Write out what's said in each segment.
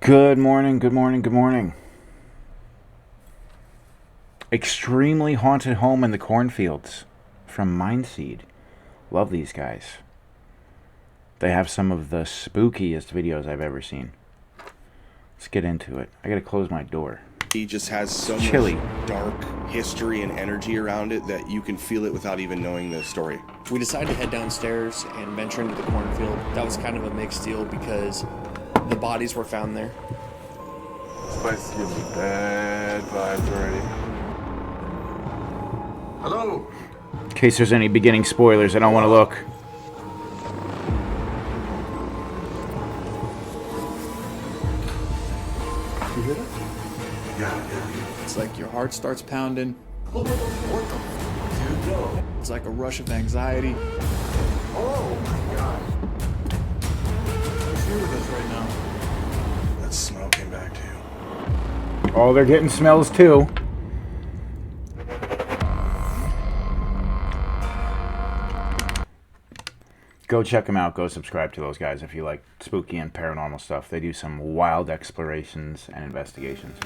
Good morning, good morning, good morning. Extremely Haunted Home in the Cornfields from Mindseed. Love these guys. They have some of the spookiest videos I've ever seen. Let's get into it. I gotta close my door. He just has so Chilly. much dark history and energy around it that you can feel it without even knowing the story. We decided to head downstairs and venture into the cornfield. That was kind of a mixed deal because the bodies were found there. This place gives me bad vibes already. Hello? In case there's any beginning spoilers, I don't want to look. You hear that? Yeah. It's like your heart starts pounding. What the fuck, dude? No. It's like a rush of anxiety. Oh my god. Who's here with us right now? That smell came back to you. Oh, they're getting smells too. Go check them out. Go subscribe to those guys if you like spooky and paranormal stuff. They do some wild explorations and investigations.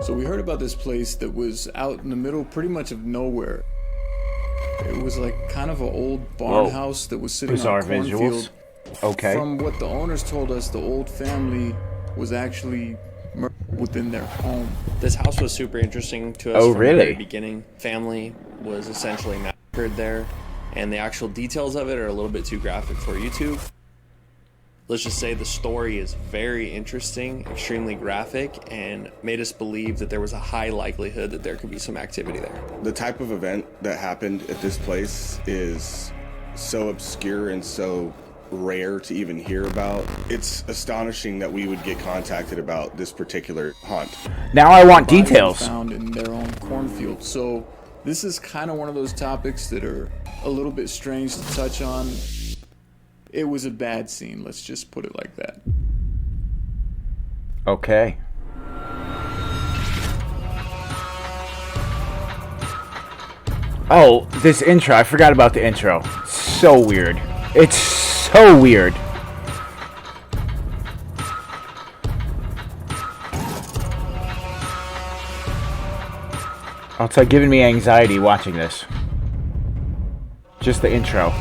So we heard about this place that was out in the middle pretty much of nowhere. It was like kind of an old barn Whoa. house that was sitting Bizarre on a cornfield. visuals. Okay. From what the owners told us, the old family was actually murdered within their home. This house was super interesting to us Oh, from really? the very beginning. Family was essentially massacred there, and the actual details of it are a little bit too graphic for YouTube. Let's just say the story is very interesting, extremely graphic, and made us believe that there was a high likelihood that there could be some activity there. The type of event that happened at this place is so obscure and so rare to even hear about. It's astonishing that we would get contacted about this particular haunt. Now I want Bodies details. found in their own cornfield. So this is kind of one of those topics that are a little bit strange to touch on. It was a bad scene, let's just put it like that. Okay. Oh, this intro. I forgot about the intro. So weird. It's so weird. Oh, it's like giving me anxiety watching this. Just the intro.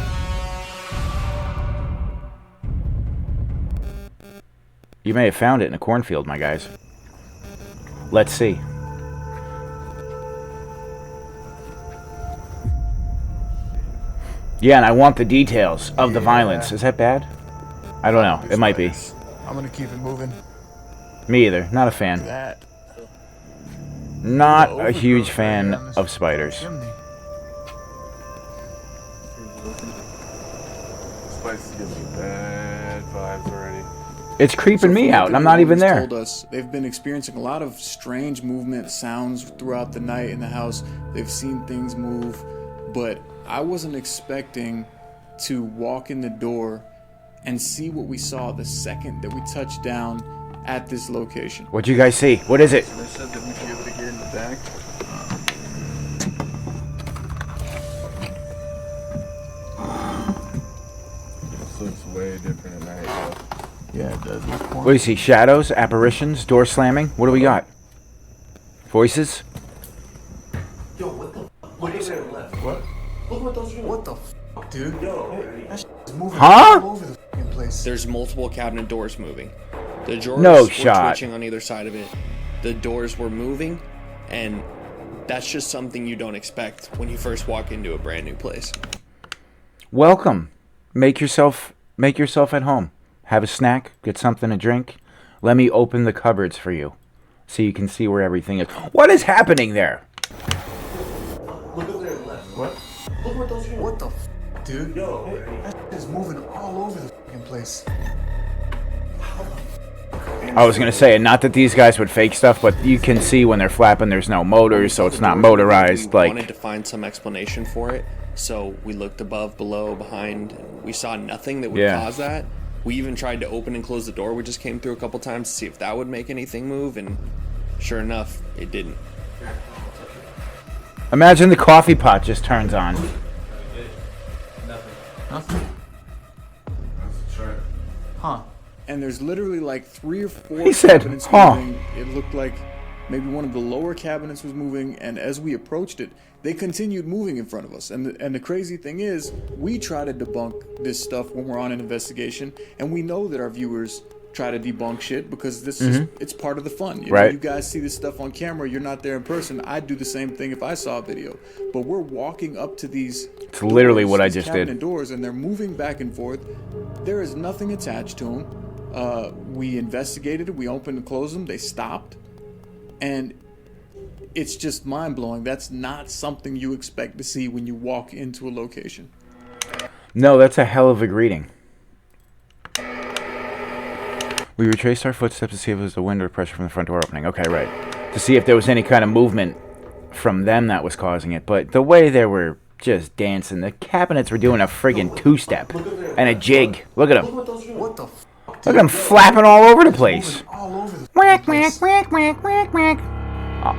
You may have found it in a cornfield, my guys. Let's see. Yeah, and I want the details of the violence. Is that bad? I don't know. It might be. I'm gonna keep it moving. Me either. Not a fan. That. Not a huge fan of spiders. This place gives me bad vibes already. It's creeping me out, and I'm not even there. Told us they've been experiencing a lot of strange movement sounds throughout the night in the house. They've seen things move, but I wasn't expecting to walk in the door and see what we saw the second that we touched down at this location. What'd you guys see? What is it? They said that we'd be able to get in the back. This looks way different at night, though. Yeah, it does. What do you see? Shadows? Apparitions? Door slamming? What do we got? Voices? Yo, what the fuck? What is there left? What? Look what those are. What the fuck, dude? Yo, That shit is moving Huh? all over the fucking place. There's multiple cabinet doors moving. The drawers No were shot. twitching on either side of it. The doors were moving, and that's just something you don't expect when you first walk into a brand new place. Welcome. Make yourself at home. Have a snack, get something to drink. Let me open the cupboards for you so you can see where everything is. What is happening there? look over there left. What? Look what those are. What the fuck, dude? Yo, That shit is moving all over the fucking place. I was going to say, not that these guys would fake stuff, but you can see when they're flapping there's no motors, so it's not motorized. We wanted Like, to find some explanation for it, so we looked above, below, behind. And we saw nothing that would Yeah. cause that. We even tried to open and close the door. We just came through a couple times to see if that would make anything move, and sure enough, it didn't. imagine the coffee pot just turns on. and there's literally like 3 or 4 He said, cabinets huh. moving. It looked like maybe one of the lower cabinets was moving, and as we approached it, they continued moving in front of us. And the crazy thing is, we try to debunk this stuff when we're on an investigation, and we know that our viewers try to debunk shit because this is it's part of the fun. You know, Right. you guys see this stuff on camera, you're not there in person. I'd do the same thing if I saw a video. But we're walking up to these It's literally doors, what I these just cabinet did. doors, and they're moving back and forth. There is nothing attached to them. We investigated it, we opened and closed them, they stopped. And it's just mind-blowing. That's not something you expect to see when you walk into a location. No, that's a hell of a greeting. We retraced our footsteps to see if it was the wind or pressure from the front door opening. Okay, right. To see if there was any kind of movement from them that was causing it. But the way they were just dancing, the cabinets were doing a friggin' two-step and a jig. Look at them. What the f? Look at them flapping all over the place. All over the Whack, place. whack, whack, whack, whack, whack. Oh.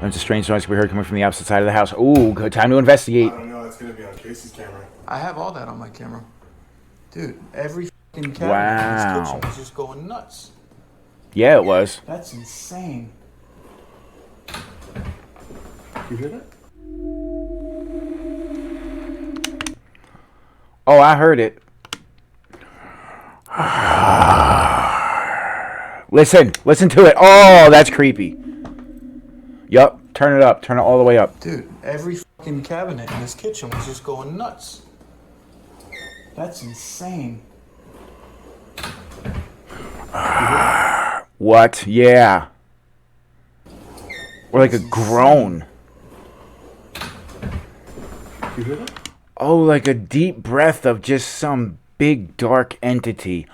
There's a strange noise we heard coming from the opposite side of the house. Ooh, good time to investigate. I don't know. It's gonna be on Casey's camera. I have all that on my camera. Dude, every fucking cabinet Wow. in this kitchen was just going nuts. Yeah, it was. That's insane. You hear that? Oh, I heard it. Listen to it. Oh, that's creepy. Yup, turn it up. Turn it all the way up. Dude, every fucking cabinet in this kitchen was just going nuts. That's insane. What? Yeah. Or like a groan. You hear that? Oh, like a deep breath of just some big dark entity.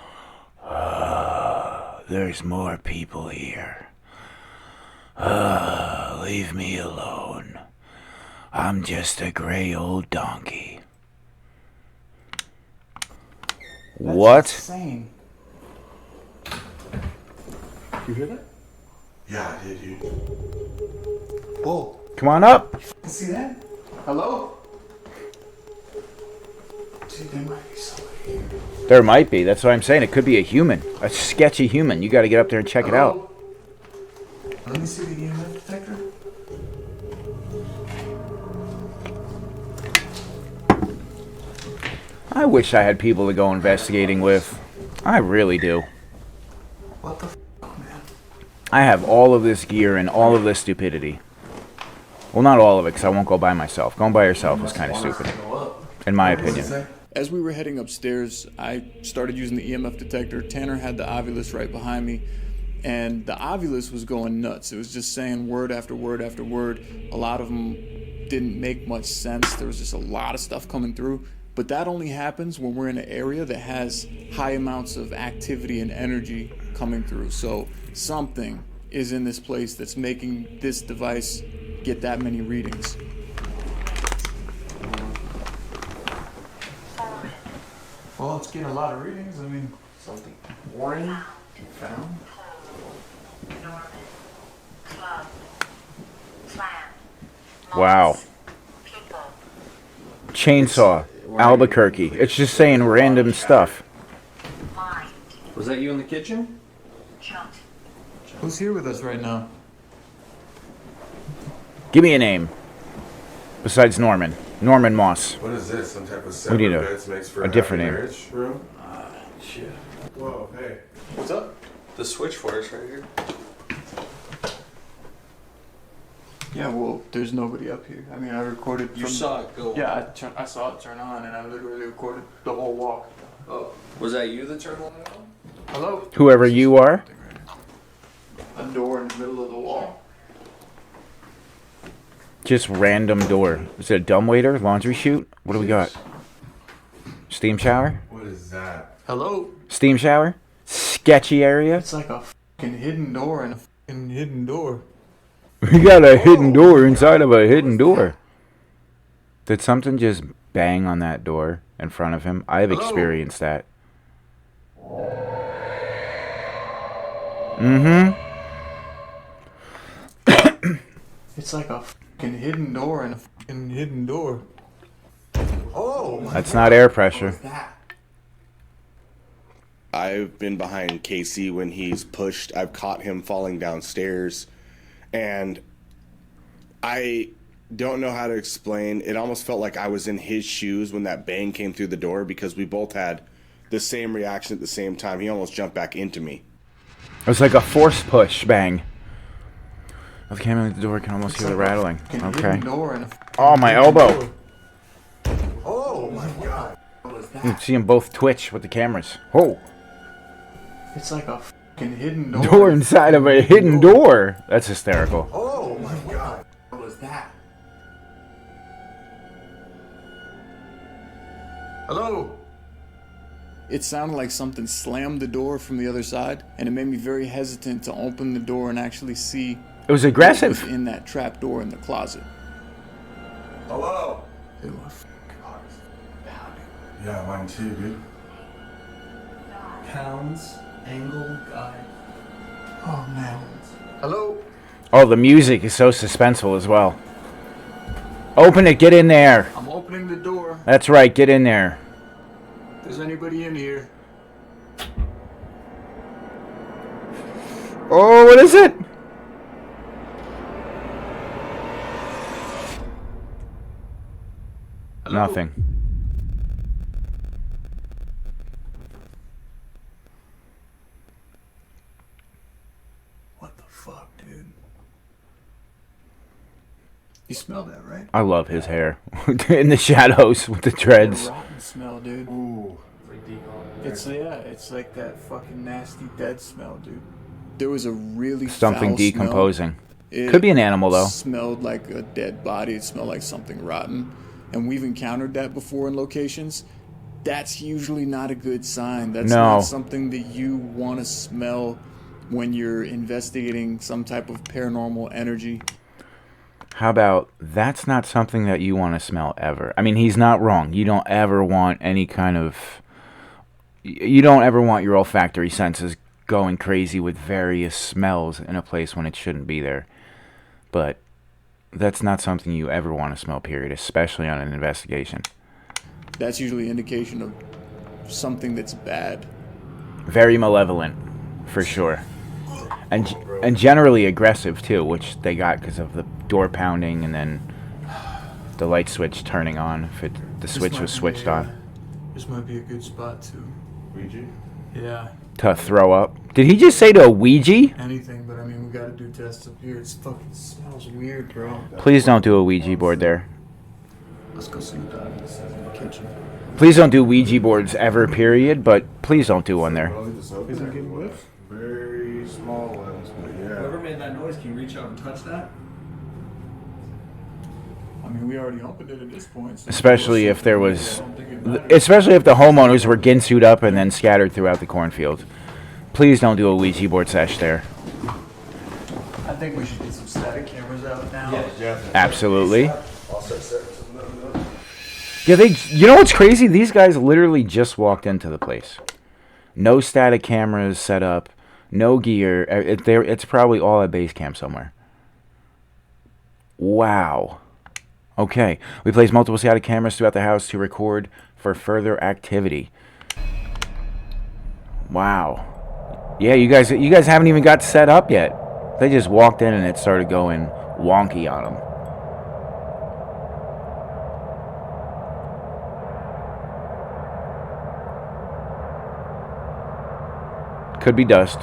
There's more people here. Leave me alone. I'm just a gray old donkey. What? Insane. You hear that? Yeah, I did, dude. Whoa. Come on up. You see that? Hello? Dude, there might be somebody here. There might be. That's what I'm saying. It could be a human. A sketchy human. You got to get up there and check it out. Let me see the EMF detector. I wish I had people to go investigating with. I really do. What the f, man? I have all of this gear and all of this stupidity. Well, not all of it, because I won't go by myself. Going by yourself is kind of stupid, in my opinion. As we were heading upstairs, I started using the EMF detector. Tanner had the Ovilus right behind me, and the Ovilus was going nuts. It was just saying word after word after word. A lot of them didn't make much sense. There was just a lot of stuff coming through. But that only happens when we're in an area that has high amounts of activity and energy coming through. So something is in this place that's making this device get that many readings. Well, it's getting a lot of readings. I mean, Something boring found. Wow. Chainsaw. Albuquerque. It's just saying random stuff. Was that you in the kitchen? who's here with us right now? Give me a name. Besides Norman. Norman Moss. What is this? Some type of We separate need a- beds makes for a different happy name. marriage room? Shit. Whoa, hey. What's up? The switch for us right here. Yeah, well, there's nobody up here. I mean, I recorded. You saw it go. Yeah, I saw it turn on, and I literally recorded the whole walk. Oh, was that you that turned the light on? Hello? Whoever you are. A door in the middle of the wall. Just random door. Is it a dumbwaiter? Laundry chute? What do we got? Steam shower? What is that? Hello? Steam shower? Sketchy area? It's like a fucking hidden door and a fucking hidden door. We got a hidden door inside of a hidden door. Did something just bang on that door in front of him? I've Hello? experienced that. Mm-hmm. It's like a fucking hidden door and a fucking hidden door. Oh, my That's not air pressure. that. I've been behind Casey when he's pushed. I've caught him falling downstairs. And I don't know how to explain. It almost felt like I was in his shoes when that bang came through the door because we both had the same reaction at the same time. He almost jumped back into me. It was like a force push bang. I came in the door, can almost hear the rattling. Okay. Oh, my elbow. Oh my god. What was You can that? see them both twitch with the cameras. Oh, It's like a fucking hidden door. door inside of a hidden door. That's hysterical. Oh my god. What was that? Hello? It sounded like something slammed the door from the other side, and it made me very hesitant to open the door and actually see It was what aggressive. was in that trap door in the closet. Hello? Dude, my fucking heart is pounding. Yeah, mine too, dude. Pounds, angle, guy. Oh man. Hello? Oh, the music is so suspenseful as well. Open it, get in there. I'm opening the door. That's right, get in there. If there's anybody in here. Oh, what is it? Nothing. What the fuck, dude? You smell that, right? I love his hair. In the shadows with the dreads. Rotten smell, dude. Ooh. It's like that fucking nasty dead smell, dude. There was a really Something foul decomposing. Smell. It Could be an animal, though. Smelled like a dead body. It smelled like something rotten, and we've encountered that before in locations. That's usually not a good sign. That's No. not something that you want to smell when you're investigating some type of paranormal energy. How about that's not something that you want to smell ever? I mean, he's not wrong. You don't ever want any kind of... You don't ever want your olfactory senses going crazy with various smells in a place when it shouldn't be there. But that's not something you ever want to smell, period, especially on an investigation. That's usually an indication of something that's bad. Very malevolent, for sure. And generally aggressive, too, which they got because of the door pounding and then the light switch turning on if the switch was switched on. This might be a good spot to, Ouija? yeah, To throw up. Did he just say to a Ouija? anything. But I mean, we gotta do tests up here. It fucking smells weird, bro. Please don't do a Ouija board there. Let's go see what that says in the kitchen. Please don't do Ouija boards ever, period, but please don't do one there. Well, just open Is it it. getting whipped? Very small ones, but Whoever yeah. made that noise, can you reach out and touch that? I mean, we already opened it at this point. So Especially if there was... I don't think it matters. Especially if the homeowners were ginsued up and then scattered throughout the cornfield. Please don't do a Ouija board sesh there. I think we should get some static cameras out now. Absolutely. I'll start setting some up. Yeah, you know what's crazy? These guys literally just walked into the place. No static cameras set up, no gear. It's probably all at base camp somewhere. Wow. Okay, we placed multiple static cameras throughout the house to record for further activity. Wow. Yeah, you guys haven't even got set up yet. They just walked in and it started going wonky on them. Could be dust.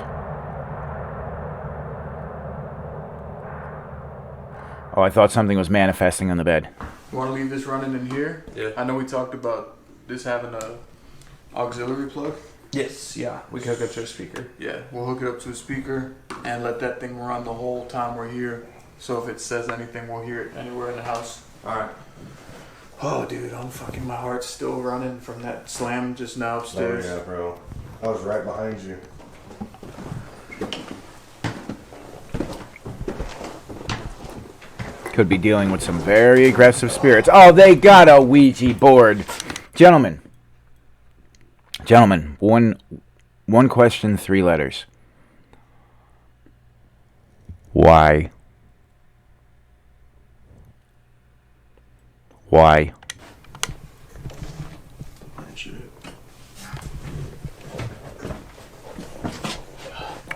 Oh, I thought something was manifesting on the bed. You want to leave this running in here? Yeah. I know we talked about this having a auxiliary plug. Yes, yeah. We can hook up to a speaker. Yeah, we'll hook it up to a speaker and let that thing run the whole time we're here. So if it says anything, we'll hear it anywhere in the house. Alright. Oh, dude, my heart's still running from that slam just now Oh upstairs. yeah, bro. I was right behind you. Could be dealing with some very aggressive spirits. Oh, they got a Ouija board. Gentlemen, one question, 3 letters. Why? Why?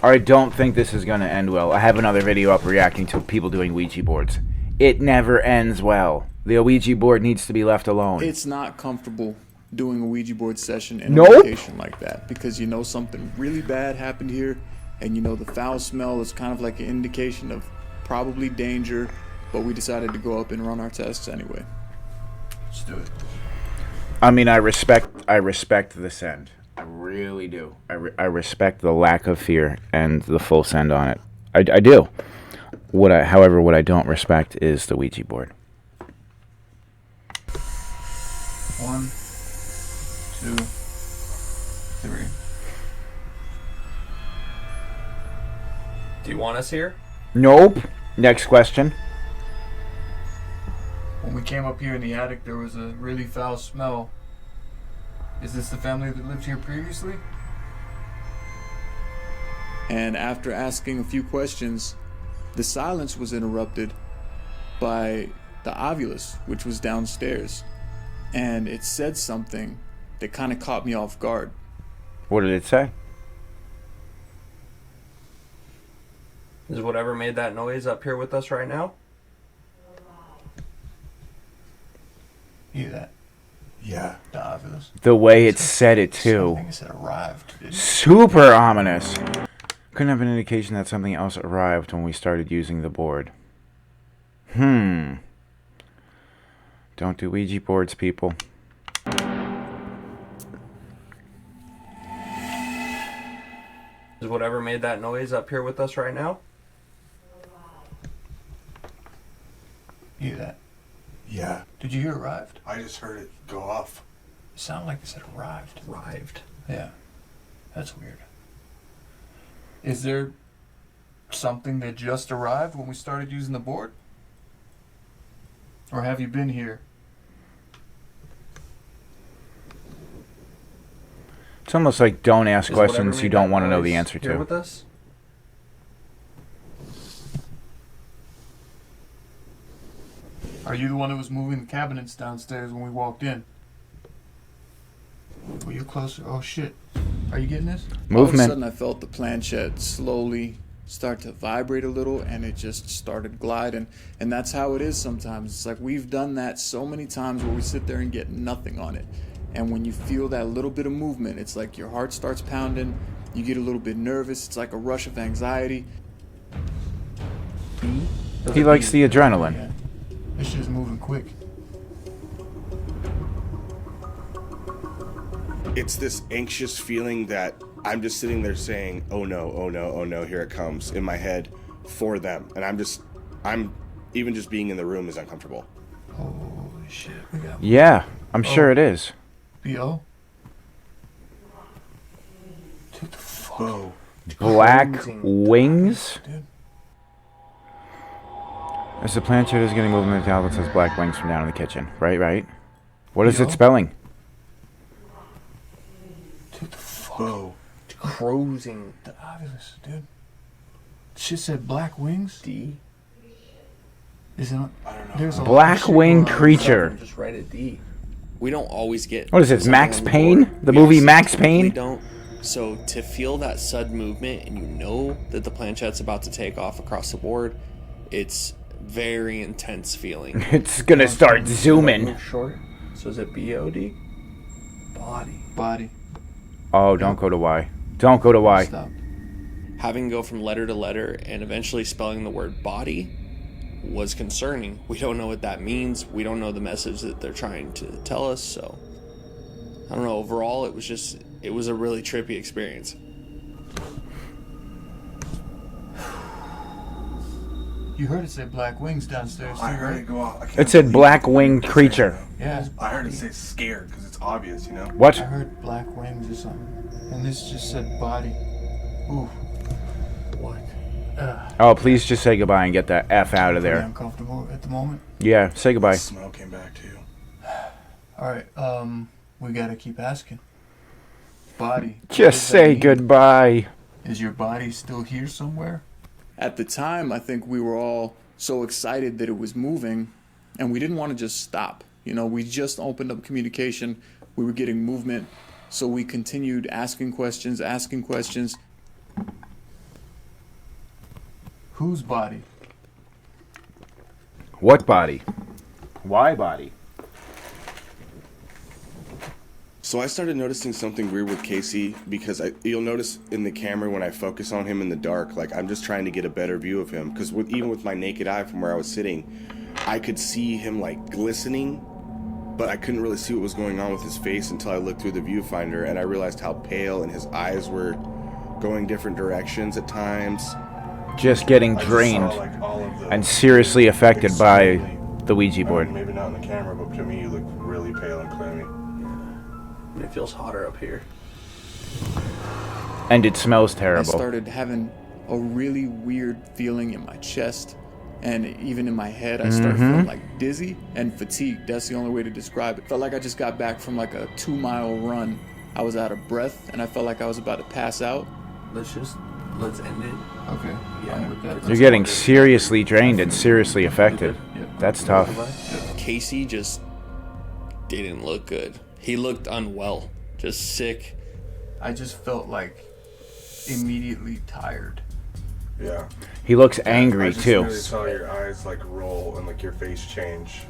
I don't think this is going to end well. I have another video up reacting to people doing Ouija boards. It never ends well. The Ouija board needs to be left alone. It's not comfortable doing a Ouija board session in Nope. a location like that because you know something really bad happened here, and you know the foul smell is kind of like an indication of probably danger, but we decided to go up and run our tests anyway. Let's do it. I mean, I respect the send. I really do. I respect the lack of fear and the full send on it. I do. However, what I don't respect is the Ouija board. 1, 2, 3. Do you want us here? Nope. Next question. When we came up here in the attic, there was a really foul smell. Is this the family that lived here previously? And after asking a few questions, the silence was interrupted by the Ovilus, which was downstairs. And it said something that kind of caught me off guard. What did it say? Is whatever made that noise up here with us right now? Hear that? Yeah. The Ovilus. The way it said it too. Something said arrived. Didn't it? Super ominous. Couldn't have an indication that something else arrived when we started using the board. Don't do Ouija boards, people. Is whatever made that noise up here with us right now? Hear that? Yeah. Did you hear arrived? I just heard it go off. It sounded like it said arrived. Arrived. Yeah. That's weird. Is there something that just arrived when we started using the board? Or have you been here? It's almost like don't ask Is whatever questions made you don't that want to know the noise answer here to. with us? Are you the one that was moving the cabinets downstairs when we walked in? Oh, you're closer. Oh, shit. Are you getting this? All of a Movement. sudden, I felt the planchette slowly start to vibrate a little, and it just started gliding. And that's how it is sometimes. It's like we've done that so many times where we sit there and get nothing on it. And when you feel that little bit of movement, it's like your heart starts pounding. You get a little bit nervous. It's like a rush of anxiety. He likes the adrenaline. Yeah. This shit's moving quick. It's this anxious feeling that I'm just sitting there saying, oh no, oh no, oh no, here it comes in my head for them. And I'm even just being in the room is uncomfortable. Holy shit. We got Yeah, I'm sure it is. B.O. What the fuck? Whoa. Black wings? Dude. As the planchette is getting movement, the tablet says black wings from down in the kitchen. Right? What is it Yo. spelling? What the fuck? Whoa. Cruising. The Ovilus, dude. Shit said black wings? D. Isn't it? I don't know. There's a lot of Black shit winged going on. creature. Just write a D. We don't always get. What is this, something Max on the Payne? board. The We movie actually Max typically Payne? Don't. So to feel that sudden movement and you know that the planchette's about to take off across the board, it's very intense feeling. It's gonna start zooming. Move short. So is it BOD? Body. Body. Oh, don't go to Y. Don't go to Y. Stop. Having to go from letter to letter and eventually spelling the word body was concerning. We don't know what that means. We don't know the message that they're trying to tell us. So I don't know. Overall, it was a really trippy experience. You heard it say black wings downstairs, too, I heard right? it go off. I can't It said believe black it. winged It's creature. scary, Yeah. though. I heard it say scared because it's obvious, you know? What? I heard black wings or something. And this just said body. Ooh. What? Oh, please just say goodbye and get the F out of Pretty there. uncomfortable at the moment. Yeah, say goodbye. The smell came back too. Alright, we gotta keep asking. Body. What Just does that say mean? goodbye. Is your body still here somewhere? At the time, I think we were all so excited that it was moving, and we didn't want to just stop. You know, we just opened up communication. We were getting movement, so we continued asking questions. Whose body? What body? Why body? So I started noticing something weird with Casey because you'll notice in the camera when I focus on him in the dark, like I'm just trying to get a better view of him. Because even with my naked eye from where I was sitting, I could see him like glistening, but I couldn't really see what was going on with his face until I looked through the viewfinder and I realized how pale and his eyes were going different directions at times. Just getting I just drained saw, like, all of the and seriously affected by extremely- the Ouija board. Maybe not in the camera, but to me, you look really pale and clammy. It feels hotter up here. And it smells I terrible. started having a really weird feeling in my chest and even in my head. I started feeling like dizzy and fatigued. That's the only way to describe it. Felt like I just got back from like a 2-mile run. I was out of breath and I felt like I was about to pass out. Let's end it. Okay, Yeah. with that. You're getting seriously drained and seriously affected. That's tough. Casey just didn't look good. He looked unwell, just sick. I just felt like immediately tired. Yeah. He looks I angry just too. really saw your eyes like roll and like your face change.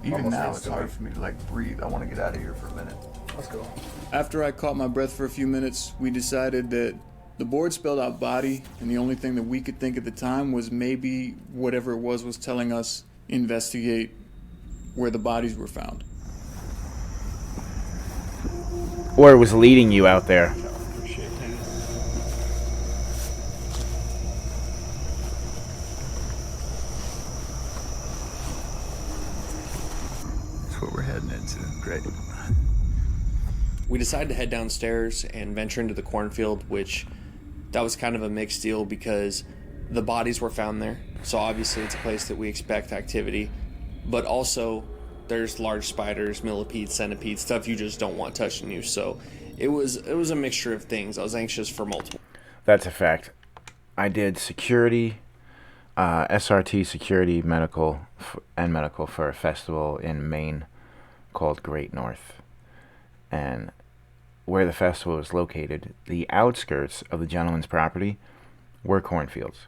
Even Almost now, it's instantly. hard for me to like breathe. I want to get out of here for a minute. Let's go. After I caught my breath for a few minutes, we decided that the board spelled out body, and the only thing that we could think at the time was maybe whatever it was telling us investigate where the bodies were found. Or it was leading you out there. That's what we're heading into. Great. We decided to head downstairs and venture into the cornfield, which that was kind of a mixed deal because the bodies were found there. So obviously it's a place that we expect activity, but also there's large spiders, millipedes, centipedes, stuff you just don't want touching you. So it was a mixture of things. I was anxious for multiple. That's a fact. I did security, SRT security medical for a festival in Maine called Great North. And where the festival was located, the outskirts of the gentleman's property were cornfields.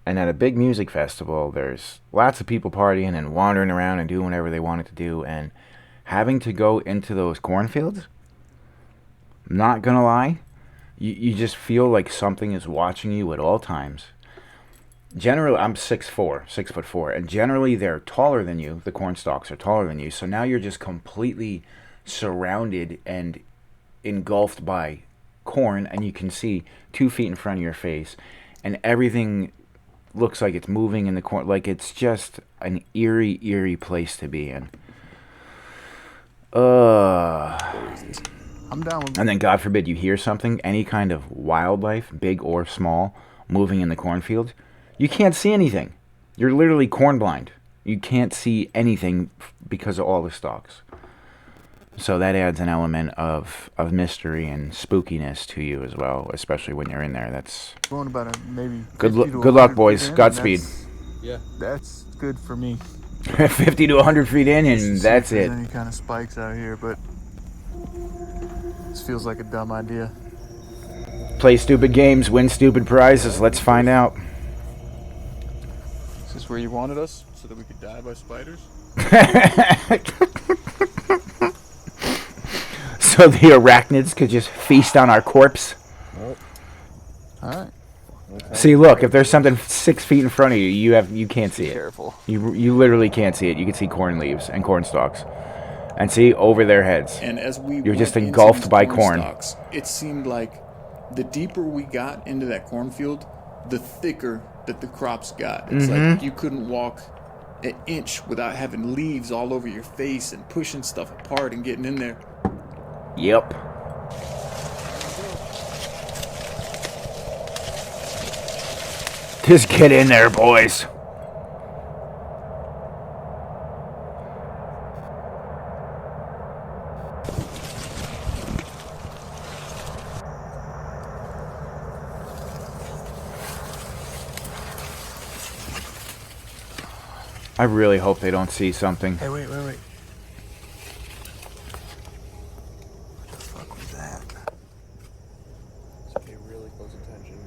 And at a big music festival, there's lots of people partying and wandering around and doing whatever they wanted to do. And having to go into those cornfields, not gonna lie, you just feel like something is watching you at all times. Generally, I'm 6'4", and generally they're taller than you. The corn stalks are taller than you. So now you're just completely surrounded and engulfed by corn, and you can see 2 feet in front of your face, and everything looks like it's moving in the corn. Like, it's just an eerie place to be in. I'm down with And then, God forbid, you hear something, any kind of wildlife, big or small, moving in the cornfield. You can't see anything. You're literally corn blind. You can't see anything because of all the stalks. So that adds an element of mystery and spookiness to you as well, especially when you're in there. That's Going about maybe good. 50 to Good luck, 100 boys. feet in, Godspeed. That's good for me. 50 to 100 feet in, Just to and see that's if there's it. Any kind of spikes out here, but this feels like a dumb idea. Play stupid games, win stupid prizes. Let's find out. Is this where you wanted us so that we could die by spiders? So the arachnids could just feast on our corpse. All right. See, look, if there's something 6 feet in front of you, you can't see it. Careful. You literally can't see it. You can see corn leaves and corn stalks, and see over their heads. And as we You're just went into engulfed these by corn. stalks, it seemed like the deeper we got into that cornfield, the thicker that the crops got. It's Mm-hmm. like you couldn't walk an inch without having leaves all over your face and pushing stuff apart and getting in there. Yep. Just get in there, boys. I really hope they don't see something. Hey, wait. What the fuck was that? Pay really close attention.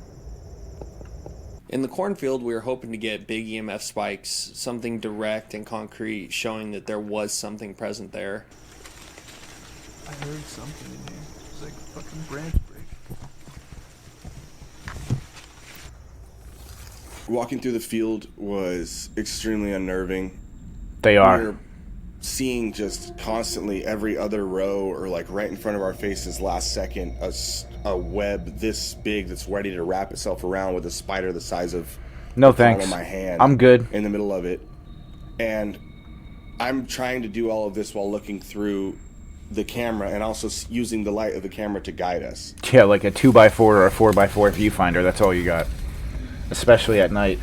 In the cornfield, we were hoping to get big EMF spikes, something direct and concrete showing that there was something present there. I heard something in here. It's like a fucking branch break. Walking through the field was extremely unnerving. They We are. were seeing just constantly every other row or like right in front of our faces last second a web this big that's ready to wrap itself around with a spider the size of No the palm thanks. of my hand. I'm good. In the middle of it. And I'm trying to do all of this while looking through the camera and also using the light of the camera to guide us. Yeah, like a 2x4 or a 4x4 viewfinder. That's all you got. Especially at night.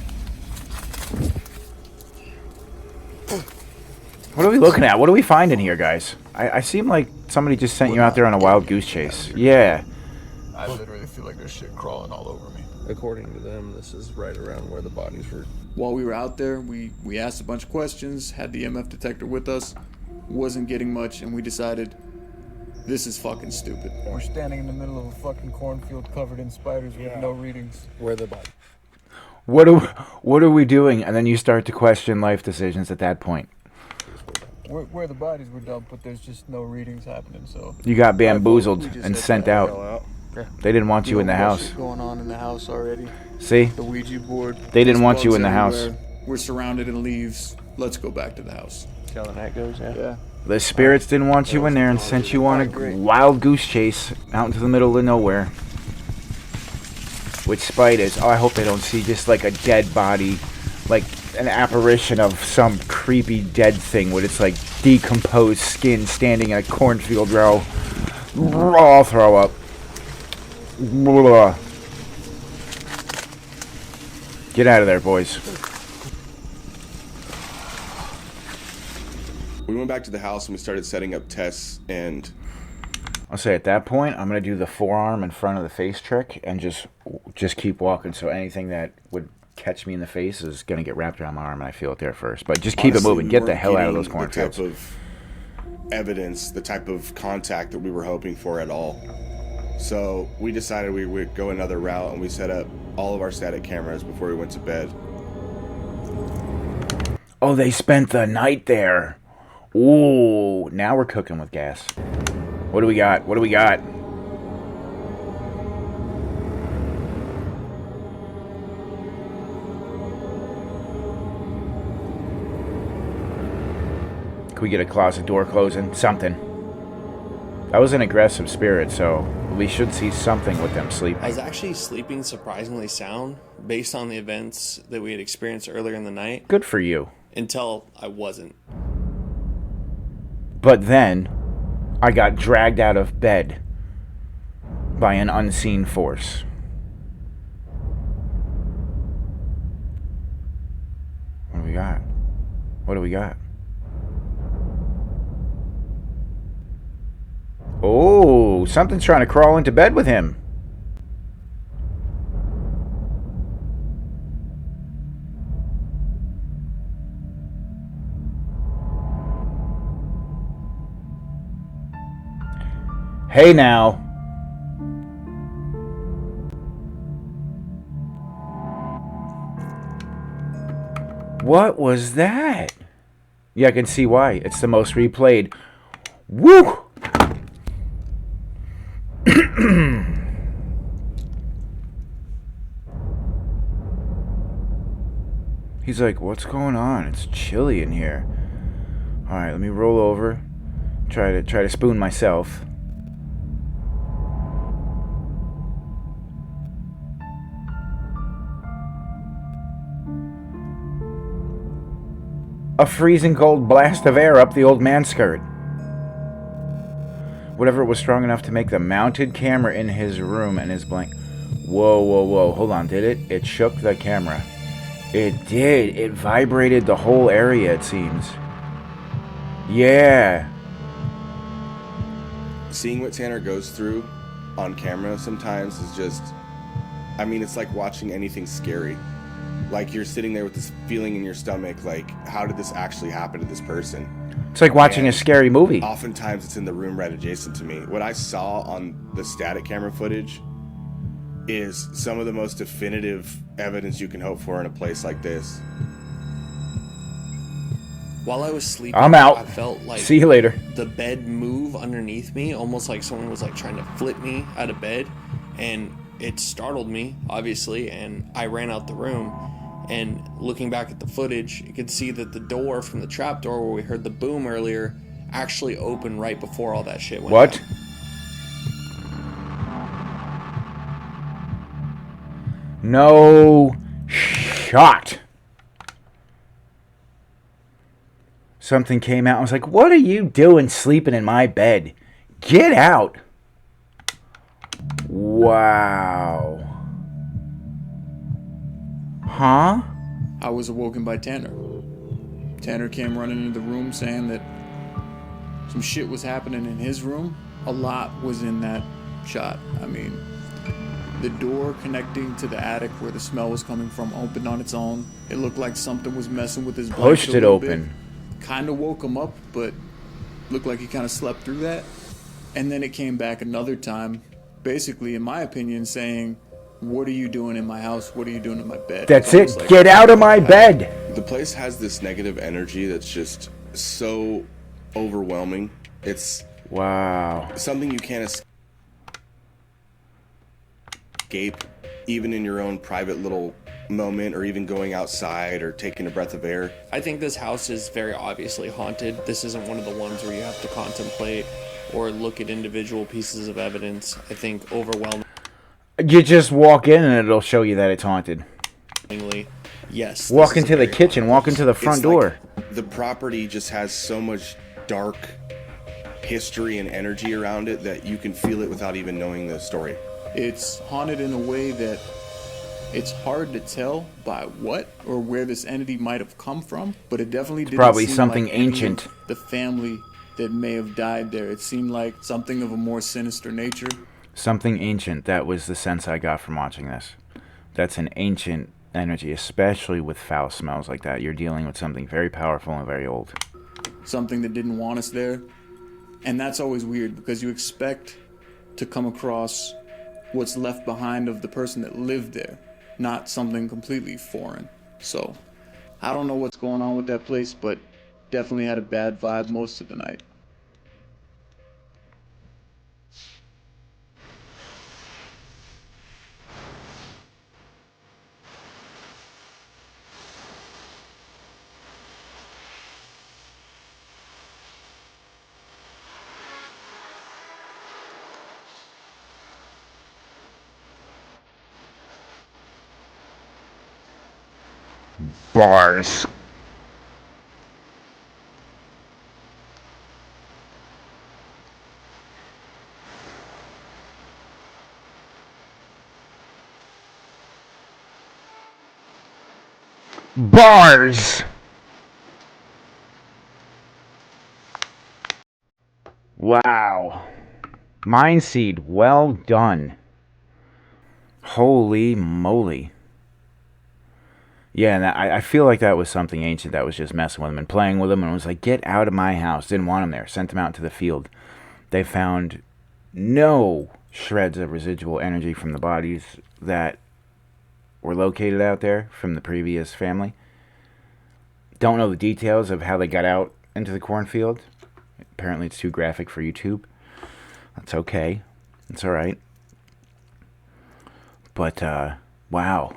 What are we looking at? What are we finding here, guys? I seem like somebody just sent you out there on a wild goose chase. Yeah. I literally feel like there's shit crawling all over me. According to them, this is right around where the bodies were. While we were out there, we asked a bunch of questions, had the EMF detector with us, wasn't getting much, and we decided this is fucking stupid. We're standing in the middle of a fucking cornfield covered in spiders with no readings. Where the bodies. What are we doing? And then you start to question life decisions at that point. Where the bodies were dumped, but there's just no readings happening, so... You got bamboozled We just and had sent to out. They didn't want you in the house. Shit going on in the house already. See? The Ouija board. They didn't want Bugs you in the house. everywhere. We're surrounded in leaves. Let's go back to the house. See how the night goes, Yeah. The spirits didn't want you in there and sent you on a wild goose chase out into the middle of nowhere. With spiders. Oh, I hope they don't see just like a dead body. Like an apparition of some creepy dead thing with its like decomposed skin standing in a cornfield row. I'll throw up. Get out of there, boys. We went back to the house and we started setting up tests, and I'll say at that point, I'm gonna do the forearm in front of the face trick and just keep walking. So anything that would catch me in the face is gonna get wrapped around my arm, and I feel it there first. But just keep honestly, it moving. we Get the weren't hell out of getting those cornfields. The type of evidence, the type of contact that we were hoping for at all. So we decided we would go another route, and we set up all of our static cameras before we went to bed. Oh, they spent the night there. Ooh, now we're cooking with gas. What do we got? What do we got? Can we get a closet door closing? Something. That was an aggressive spirit, so we should see something with them sleeping. I was actually sleeping surprisingly sound based on the events that we had experienced earlier in the night Good for you. until I wasn't. But then, I got dragged out of bed by an unseen force. What do we got? What do we got? Oh, something's trying to crawl into bed with him. Hey now. What was that? Yeah, I can see why. It's the most replayed. Woo! He's like, what's going on? It's chilly in here. Alright, let me roll over. Try to spoon myself. A freezing cold blast of air up the old man's skirt. Whatever was strong enough to make the mounted camera in his room and his blank. Whoa, whoa, whoa. Hold on, did it? It shook the camera. It did. It vibrated the whole area, it seems. Yeah. Seeing what Tanner goes through on camera sometimes is just, I mean, it's like watching anything scary. Like you're sitting there with this feeling in your stomach, like, how did this actually happen to this person? It's like watching a scary movie. Oftentimes it's in the room right adjacent to me. What I saw on the static camera footage, is some of the most definitive evidence you can hope for in a place like this. While I was sleeping, I'm out. I felt like See you later. the bed move underneath me, almost like someone was like trying to flip me out of bed, and it startled me, obviously, and I ran out the room. And looking back at the footage, you could see that the door from the trap door where we heard the boom earlier actually opened right before all that shit went What? down. No shot. Something came out. I was like, what are you doing sleeping in my bed? Get out. Wow. Huh? I was awoken by Tanner. Tanner came running into the room saying that some shit was happening in his room. A lot was in that shot. I mean, the door connecting to the attic where the smell was coming from opened on its own. It looked like something was messing with his blanket. Pushed a it little open. bit. Kind of woke him up, but looked like he kind of slept through that. And then it came back another time, basically, in my opinion, saying, "What are you doing in my house? What are you doing in my bed?" That's It's almost it. like- Get out of my bed. The place has this negative energy that's just so overwhelming. It's Wow. something you can't escape, even in your own private little moment, or even going outside or taking a breath of air. I think this house is very obviously haunted. This isn't one of the ones where you have to contemplate or look at individual pieces of evidence. I think overwhelmingly, You just walk in and it'll show you that it's haunted. yes. this Walk is into a the very kitchen. Walk into the front It's door. like the property just has so much dark history and energy around it that you can feel it without even knowing the story. It's haunted in a way that it's hard to tell by what or where this entity might have come from, but it definitely didn't probably seem something like any of ancient. the family that may have died there. It seemed like something of a more sinister nature. Something ancient. That was the sense I got from watching this. That's an ancient energy, especially with foul smells like that. You're dealing with something very powerful and very old. Something that didn't want us there. And that's always weird because you expect to come across what's left behind of the person that lived there, not something completely foreign. So, I don't know what's going on with that place, but definitely had a bad vibe most of the night. Bars. Bars. Wow. Mind seed, well done. Holy moly. Yeah, and I feel like that was something ancient that was just messing with him and playing with him and was like, get out of my house. Didn't want him there. Sent him out to the field. They found no shreds of residual energy from the bodies that were located out there from the previous family. Don't know the details of how they got out into the cornfield. Apparently it's too graphic for YouTube. That's okay. It's alright. But, wow.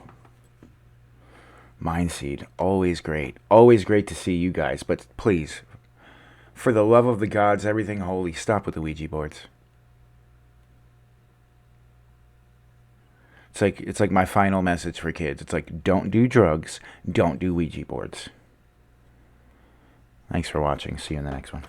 Mindseed, always great. Always great to see you guys. But please, for the love of the gods, everything holy, stop with the Ouija boards. It's like my final message for kids. It's like, don't do drugs, don't do Ouija boards. Thanks for watching. See you in the next one.